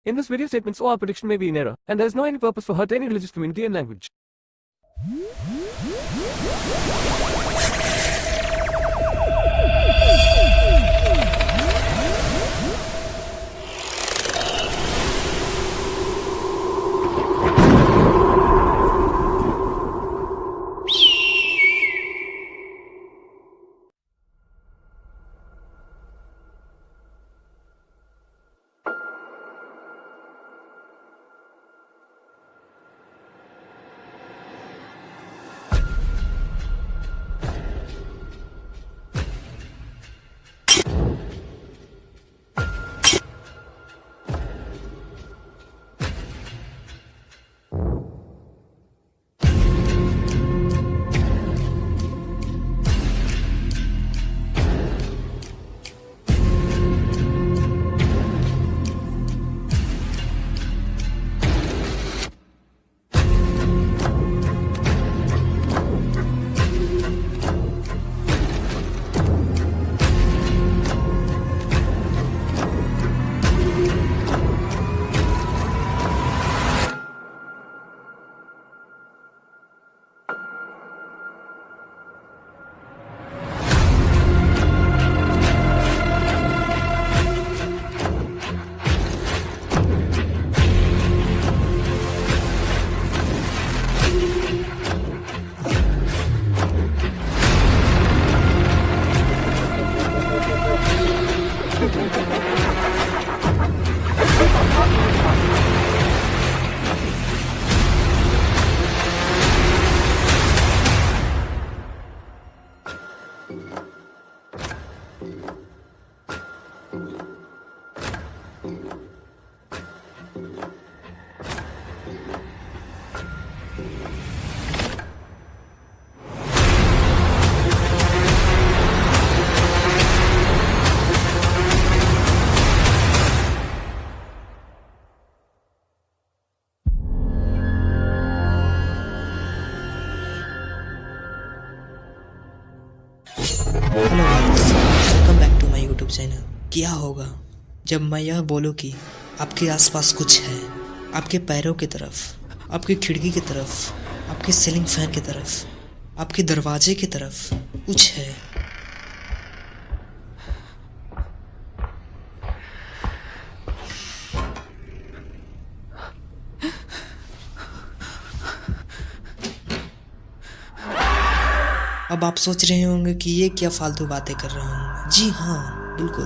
In this video statements, all our prediction may be in error, and there is no any purpose for hurt any religious community and language. Hello guys, welcome back to my YouTube channel. क्या होगा जब मैं यह बोलूं कि आपके आसपास कुछ है, आपके पैरों की तरफ, आपकी खिड़की की तरफ, आपके सीलिंग फैन की तरफ, आपके दरवाजे की तरफ कुछ है। अब आप सोच रहे होंगे कि ये क्या फालतू बातें कर रहा हूँ। जी हाँ, बिल्कुल।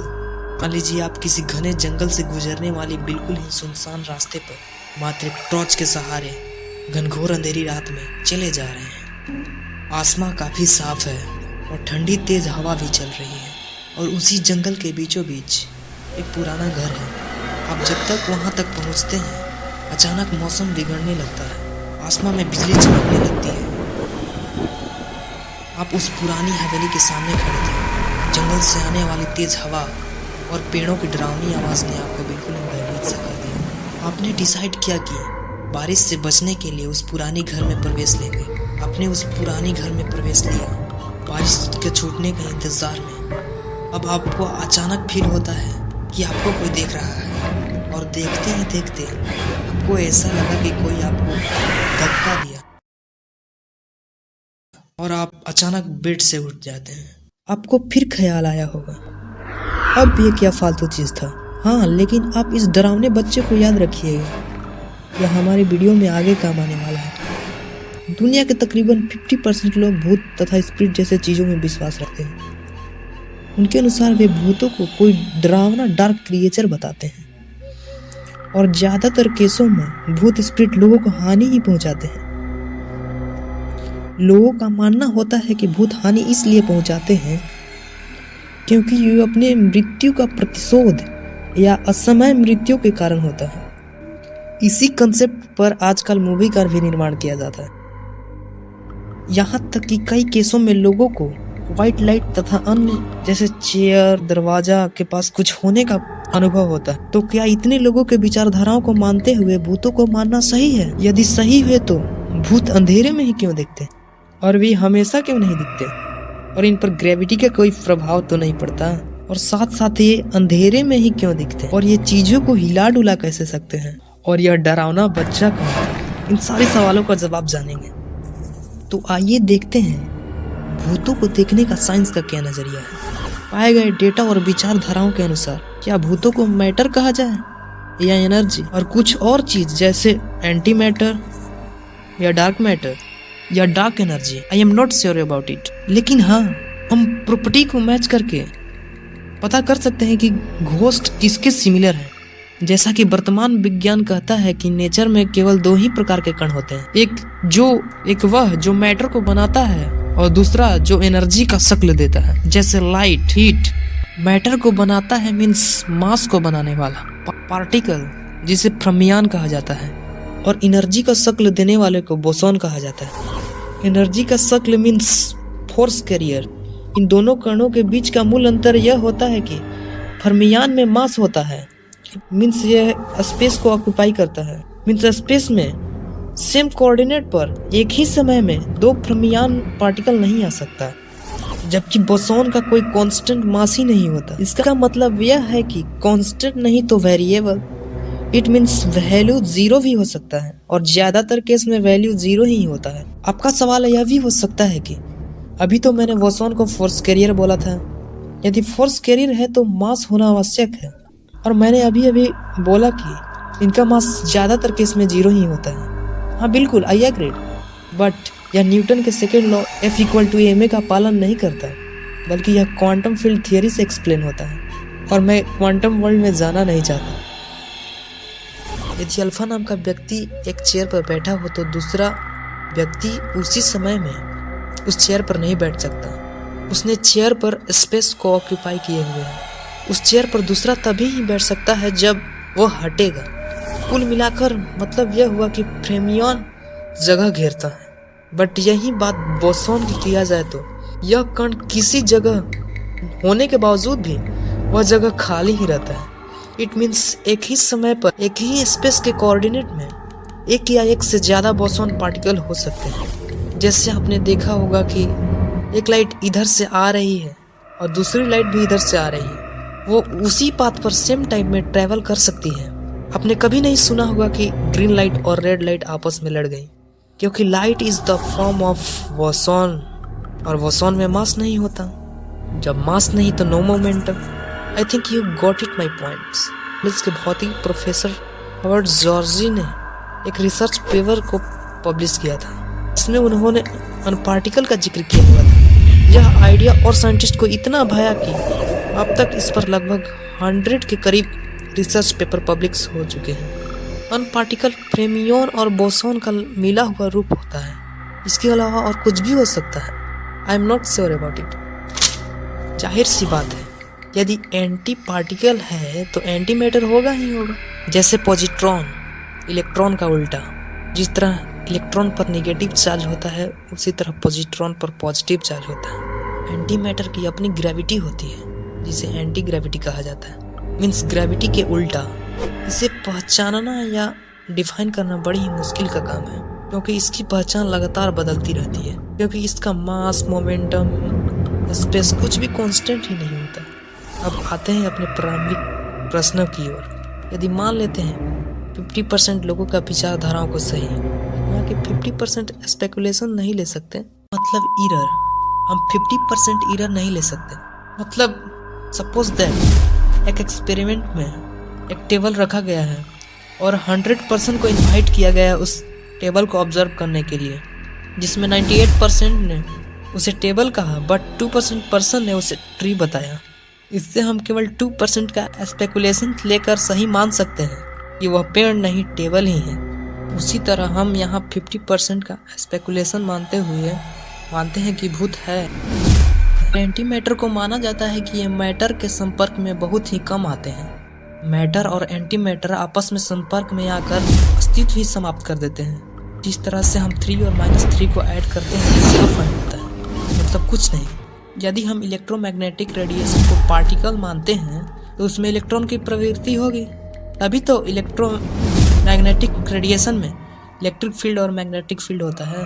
मान लीजिए आप किसी घने जंगल से गुजरने वाली बिल्कुल ही सुनसान रास्ते पर मात्र एक टॉर्च के सहारे घनघोर अंधेरी रात में चले जा रहे हैं। आसमां काफी साफ है और ठंडी तेज हवा भी चल रही है, और उसी जंगल के बीचों बीच एक पुराना घर है। आप जब तक वहाँ तक पहुँचते हैं, अचानक मौसम बिगड़ने लगता है, आसमां में बिजली चमकने लगती है। आप उस पुरानी हवेली के सामने खड़े थे। जंगल से आने वाली तेज हवा और पेड़ों की डरावनी आवाज़ ने आपको बिल्कुल भयभीत सा कर दिया। आपने डिसाइड किया कि बारिश से बचने के लिए उस पुरानी घर में प्रवेश लेंगे। आपने उस पुरानी घर में प्रवेश लिया, बारिश के छूटने के इंतज़ार में। अब आपको अचानक फील होता है कि आपको कोई देख रहा है, और देखते ही देखते आपको ऐसा लगा कि कोई आपको धक्का दिया और आप अचानक बेड से उठ जाते हैं। आपको फिर ख्याल आया होगा, अब ये क्या फालतू चीज़ था। हाँ, लेकिन आप इस डरावने बच्चे को याद रखिएगा, यह हमारी वीडियो में आगे काम आने वाला है। दुनिया के तकरीबन 50% लोग भूत तथा स्पिरिट जैसे चीज़ों में विश्वास रखते हैं। उनके अनुसार वे भूतों को कोई डरावना डार्क क्रिएचर बताते हैं, और ज़्यादातर केसों में भूत स्पिरिट लोगों को हानि ही पहुँचाते हैं। लोगों का मानना होता है कि भूत हानि इसलिए पहुंचाते हैं क्योंकि ये अपने मृत्यु का प्रतिशोध या असमय मृत्यु के कारण होता है। इसी कंसेप्ट पर आजकल मूवी का भी निर्माण किया जाता है। यहाँ तक कि कई केसों में लोगों को व्हाइट लाइट तथा अन्य जैसे चेयर, दरवाजा के पास कुछ होने का अनुभव होता है। तो क्या इतने लोगों के विचारधाराओं को मानते हुए भूतों को मानना सही है? यदि सही है तो भूत अंधेरे में ही क्यों दिखते, और वे हमेशा क्यों नहीं दिखते, और इन पर ग्रेविटी का कोई प्रभाव तो नहीं पड़ता? और साथ साथ ये अंधेरे में ही क्यों दिखते हैं, और ये चीजों को हिला डुला कैसे सकते हैं, और यह डरावना बच्चा कौन है। इन सारे सवालों का जवाब जानेंगे। तो आइए देखते हैं भूतों को देखने का साइंस का क्या नजरिया है। पाए गए डेटा और विचारधाराओं के अनुसार क्या भूतों को मैटर कहा जाए या एनर्जी और कुछ और चीज जैसे एंटी मैटर या डार्क मैटर या dark energy. I am not sure about it, लेकिन हाँ, हम प्रॉपर्टी को मैच करके पता कर सकते हैं कि घोस्ट किसके सिमिलर है। जैसा कि वर्तमान विज्ञान कहता है कि नेचर में केवल 2 ही प्रकार के कण होते हैं, एक वह जो मैटर को बनाता है और दूसरा जो एनर्जी का शक्ल देता है, जैसे लाइट, हीट। मैटर को बनाता है मीन्स मास को बनाने वाला पार्टिकल जिसे फर्मियान कहा जाता है, और एनर्जी का शक्ल देने वाले को बोसॉन कहा जाता है। एनर्जी का शक्ल मीन्स फोर्स कैरियर। इन दोनों कणों के बीच का मूल अंतर यह होता है कि फर्मियान में मास होता है, मीन्स यह स्पेस को ऑक्यूपाई करता है, मीन्स स्पेस में सेम कोऑर्डिनेट पर एक ही समय में 2 फर्मियान पार्टिकल नहीं आ सकता, जबकि बोसॉन का कोई कांस्टेंट मास ही नहीं होता। इसका मतलब यह है कि कांस्टेंट नहीं तो वेरिएबल। इट मीन्स वैल्यू 0 भी हो सकता है, और ज्यादातर केस में वैल्यू 0 ही होता है। आपका सवाल यह भी हो सकता है कि अभी तो मैंने बोसॉन को फोर्स कैरियर बोला था, यदि फोर्स कैरियर है तो मास होना आवश्यक है, और मैंने अभी बोला कि इनका मास ज्यादातर केस में 0 ही होता है। हाँ बिल्कुल, आई एग्री, बट यह न्यूटन के सेकेंड लॉ F=ma का पालन नहीं करता, बल्कि यह क्वांटम फील्ड थियरी से एक्सप्लेन होता है, और मैं क्वांटम वर्ल्ड में जाना नहीं चाहता। यदि अल्फा नाम का व्यक्ति एक चेयर पर बैठा हो तो दूसरा व्यक्ति उसी समय में उस चेयर पर नहीं बैठ सकता। उसने चेयर पर स्पेस को ऑक्यूपाई किए हुए है। उस चेयर पर दूसरा तभी ही बैठ सकता है जब वो हटेगा। कुल मिलाकर मतलब यह हुआ कि फ्रेमियन जगह घेरता है, बट यही बात बोसॉन की किया जाए तो यह कण किसी जगह होने के बावजूद भी वह जगह खाली ही रहता है। इट मीन्स एक ही समय पर एक ही स्पेस के कोऑर्डिनेट में एक या एक से ज्यादा बोसॉन पार्टिकल हो सकते हैं। जैसे आपने देखा होगा कि एक लाइट इधर से आ रही है और दूसरी लाइट भी इधर से आ रही है, वो उसी पाथ पर सेम टाइम में ट्रेवल कर सकती है। आपने कभी नहीं सुना होगा कि ग्रीन लाइट और रेड लाइट आपस में लड़ गई, क्योंकि light is the form of boson, और बोसॉन में मास नहीं होता। जब मास नहीं तो no momentum. I think you got it my points. Physics के भौतिक प्रोफेसर हॉवर्ड जॉर्जी ने एक रिसर्च पेपर को पब्लिश किया था। इसमें उन्होंने अनपार्टिकल का जिक्र किया हुआ था। यह आइडिया और साइंटिस्ट को इतना भाया कि अब तक इस पर लगभग 100 के करीब रिसर्च पेपर पब्लिश हो चुके हैं। अनपार्टिकल फ्रेमियन और बोसॉन का मिला हुआ रूप होता है। इसके अलावा और कुछ भी हो सकता है। I am not sure about it. जाहिर सी बात है, यदि एंटी पार्टिकल है तो एंटी मैटर होगा ही होगा। जैसे पॉजिट्रॉन, इलेक्ट्रॉन का उल्टा। जिस तरह इलेक्ट्रॉन पर नेगेटिव चार्ज होता है, उसी तरह पॉजिट्रॉन पर पॉजिटिव चार्ज होता है। एंटी मैटर की अपनी ग्रेविटी होती है, जिसे एंटी ग्रेविटी कहा जाता है, मीन्स ग्रेविटी के उल्टा। इसे पहचानना या डिफाइन करना बड़ी ही मुश्किल का काम है, क्योंकि इसकी पहचान लगातार बदलती रहती है, क्योंकि इसका मास, मोमेंटम, स्पेस कुछ भी कांस्टेंट ही नहीं होता। अब आते हैं अपने प्रारंभिक प्रश्नों की ओर। यदि मान लेते हैं 50% लोगों का विचारधाराओं को सही, यहाँ के 50% स्पेकुलेशन नहीं ले सकते, मतलब इरर। हम 50% इरर नहीं ले सकते। मतलब सपोज दैट एक एक्सपेरिमेंट में एक टेबल रखा गया है और 100% को इनवाइट किया गया है उस टेबल को ऑब्जर्व करने के लिए, जिसमें 98% ने उसे टेबल कहा, बट 2% पर्सन ने उसे ट्री बताया। इससे हम केवल 2% का स्पेकुलेशन लेकर सही मान सकते हैं कि वह पेड़ नहीं टेबल ही है। उसी तरह हम यहाँ 50% का स्पेकुलेशन मानते हैं कि भूत है। एंटी मैटर को माना जाता है कि ये मैटर के संपर्क में बहुत ही कम आते हैं। मैटर और एंटी मैटर आपस में संपर्क में आकर अस्तित्व ही समाप्त कर देते हैं। जिस तरह से हम 3 और -3 को ऐड करते हैं, इसका फर्क होता है, मतलब कुछ नहीं। यदि हम इलेक्ट्रोमैग्नेटिक रेडिएशन को पार्टिकल मानते हैं तो उसमें इलेक्ट्रॉन की प्रवृत्ति होगी। तभी तो इलेक्ट्रोमैग्नेटिक रेडिएशन में इलेक्ट्रिक फील्ड और मैग्नेटिक फील्ड होता है,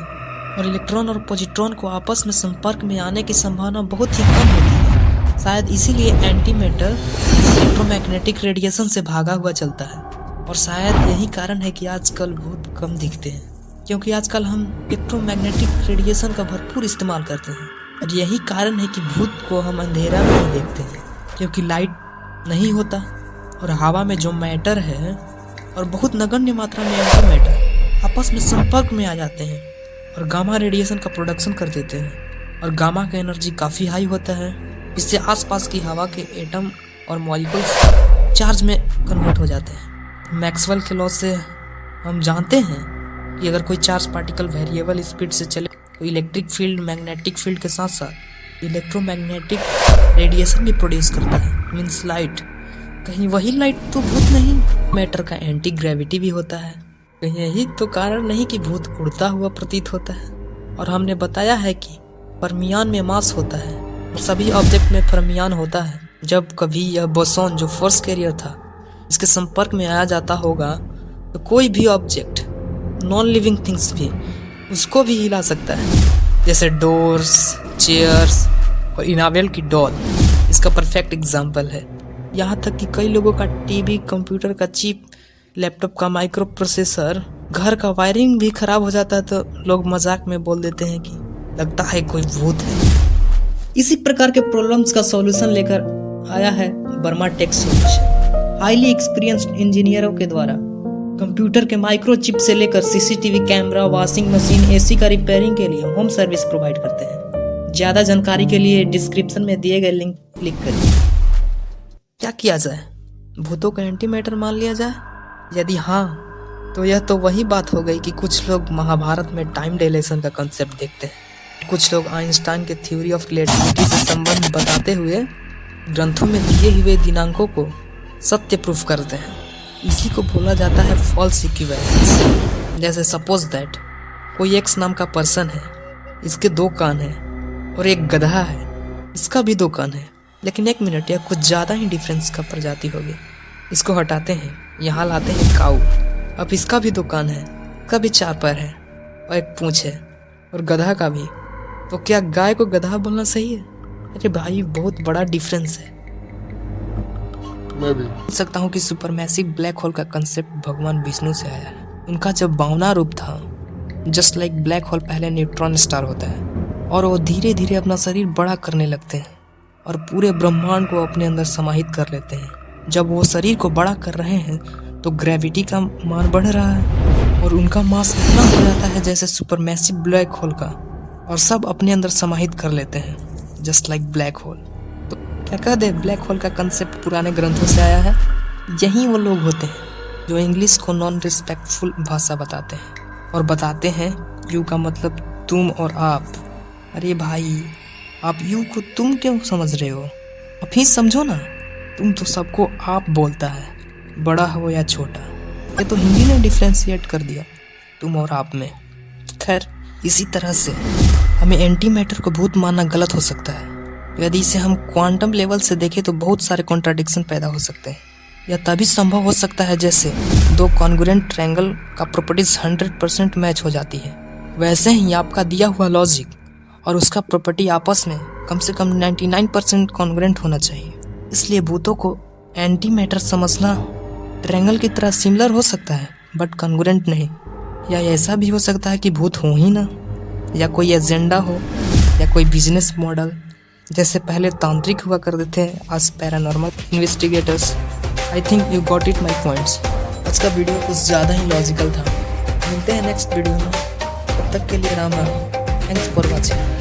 और इलेक्ट्रॉन और पॉजिट्रॉन को आपस में संपर्क में आने की संभावना बहुत ही कम होती है। शायद इसीलिए एंटी मैटर इलेक्ट्रोमैग्नेटिक रेडिएशन से भागा हुआ चलता है। और शायद यही कारण है कि आजकल भूत कम दिखते हैं, क्योंकि आजकल हम इलेक्ट्रोमैग्नेटिक रेडिएशन का भरपूर इस्तेमाल करते हैं। और यही कारण है कि भूत को हम अंधेरा में ही देखते हैं, क्योंकि लाइट नहीं होता और हवा में जो मैटर है और बहुत नगण्य मात्रा में एंटी मैटर आपस में संपर्क में आ जाते हैं और गामा रेडिएशन का प्रोडक्शन कर देते हैं। और गामा का एनर्जी काफ़ी हाई होता है, इससे आसपास की हवा के एटम और मॉलिक्यूल्स चार्ज में कन्वर्ट हो जाते हैं। मैक्सवेल के लॉ से हम जानते हैं कि अगर कोई चार्ज पार्टिकल वेरिएबल स्पीड से चले तो इलेक्ट्रिक फील्ड मैग्नेटिक फील्ड के साथ साथ इलेक्ट्रोमैग्नेटिक रेडिएशन भी प्रोड्यूस करता है, मीन्स लाइट। कहीं वही लाइट तो भूत नहीं, मैटर का एंटी ग्रेविटी भी होता है। कहीं यही तो कारण नहीं कि भूत उड़ता हुआ प्रतीत होता है। और हमने बताया है कि फर्मियान में मास होता है और सभी ऑब्जेक्ट में फर्मियान होता है। जब कभी यह बोसॉन जो फोर्स कैरियर था इसके संपर्क में आया जाता होगा तो कोई भी ऑब्जेक्ट, नॉन लिविंग थिंग्स भी, उसको भी हिला सकता है, जैसे डोर्स, चेयर्स और इनाबेल की डॉल इसका परफेक्ट एग्जाम्पल है। यहाँ तक कि कई लोगों का टीवी, कंप्यूटर का चिप, लैपटॉप का माइक्रो प्रोसेसर, घर का वायरिंग भी खराब हो जाता है तो लोग मजाक में बोल देते हैं कि लगता है कोई भूत है। इसी प्रकार के प्रॉब्लम्स का सॉल्यूशन लेकर आया है Verma tech solution. Highly experienced इंजीनियरों के द्वारा कंप्यूटर के माइक्रोचिप से लेकर CCTV camera, washing machine, AC का रिपेयरिंग के लिए होम सर्विस प्रोवाइड करते हैं। ज़्यादा जानकारी के लिए डिस्क्रिप्शन में दिए गए लिंक क्लिक करिए। क्या किया जाए? भूतों का एंटी मैटर मान लिया जाए? यदि हाँ तो यह तो वही बात हो गई कि कुछ लोग महाभारत में टाइम डायलेशन का कंसेप्ट देखते हैं, कुछ लोग आइंस्टाइन के थ्योरी ऑफ रिलेटिविटी से संबंध बताते हुए ग्रंथों में दिए हुए दिनांकों को सत्य प्रूफ करते हैं। इसी को बोला जाता है फॉल्स इक्विवेलेंस। जैसे सपोज दैट कोई एक्स नाम का पर्सन है, इसके 2 कान हैं और एक गधा है, इसका भी 2 कान है, लेकिन 1 मिनट या कुछ ज़्यादा ही डिफरेंस का प्रजाति होगी। इसको हटाते हैं, यहाँ लाते हैं काऊ। अब इसका भी 2 कान है, इसका भी 4 पैर है और एक पूंछ है, और गधा का भी। तो क्या गाय को गधा बोलना सही है? अरे भाई, बहुत बड़ा डिफरेंस है। मैं भी बोल सकता हूँ कि सुपरमैसिव ब्लैक होल का कंसेप्ट भगवान विष्णु से आया है। उनका जब बावना रूप था, जस्ट लाइक ब्लैक होल पहले न्यूट्रॉन स्टार होता है और वो धीरे धीरे अपना शरीर बड़ा करने लगते हैं और पूरे ब्रह्मांड को अपने अंदर समाहित कर लेते हैं। जब वो शरीर को बड़ा कर रहे हैं तो ग्रेविटी का मान बढ़ रहा है और उनका मास इतना हो जाता है जैसे सुपरमैसिव ब्लैक होल का, और सब अपने अंदर समाहित कर लेते हैं, जस्ट लाइक ब्लैक होल। तो क्या कह दे, ब्लैक होल का कंसेप्ट पुराने ग्रंथों से आया है। यही वो लोग होते हैं जो इंग्लिश को नॉन रिस्पेक्टफुल भाषा बताते हैं और बताते हैं यू का मतलब तुम और आप। अरे भाई, आप यू को तुम क्यों समझ रहे हो? अब ही समझो ना, तुम तो सबको आप बोलता है, बड़ा हो या छोटा। ये तो हिंदी ने डिफ्रेंशिएट कर दिया तुम और आप में। खैर, इसी तरह से हमें एंटी मैटर को भूत मानना गलत हो सकता है। यदि इसे हम क्वांटम लेवल से देखें तो बहुत सारे कॉन्ट्राडिक्शन पैदा हो सकते हैं। यह तभी संभव हो सकता है जैसे 2 कॉन्ग्रुएंट ट्रायंगल का प्रॉपर्टीज 100% मैच हो जाती है। वैसे ही आपका दिया हुआ लॉजिक और उसका प्रॉपर्टी आपस में कम से कम 99% कॉन्ग्रुएंट होना चाहिए। इसलिए भूतों को एंटी मैटर समझना ट्रायंगल की तरह सिमिलर हो सकता है बट कॉन्ग्रुएंट नहीं। या ऐसा भी हो सकता है कि भूत हो ही ना, या कोई एजेंडा हो या कोई बिजनेस मॉडल, जैसे पहले तांत्रिक हुआ करते थे आज paranormal investigators. I think you got it my points. आज का वीडियो कुछ ज़्यादा ही लॉजिकल था। मिलते हैं नेक्स्ट वीडियो में, तब तक के लिए Ram Ram. Thanks for watching.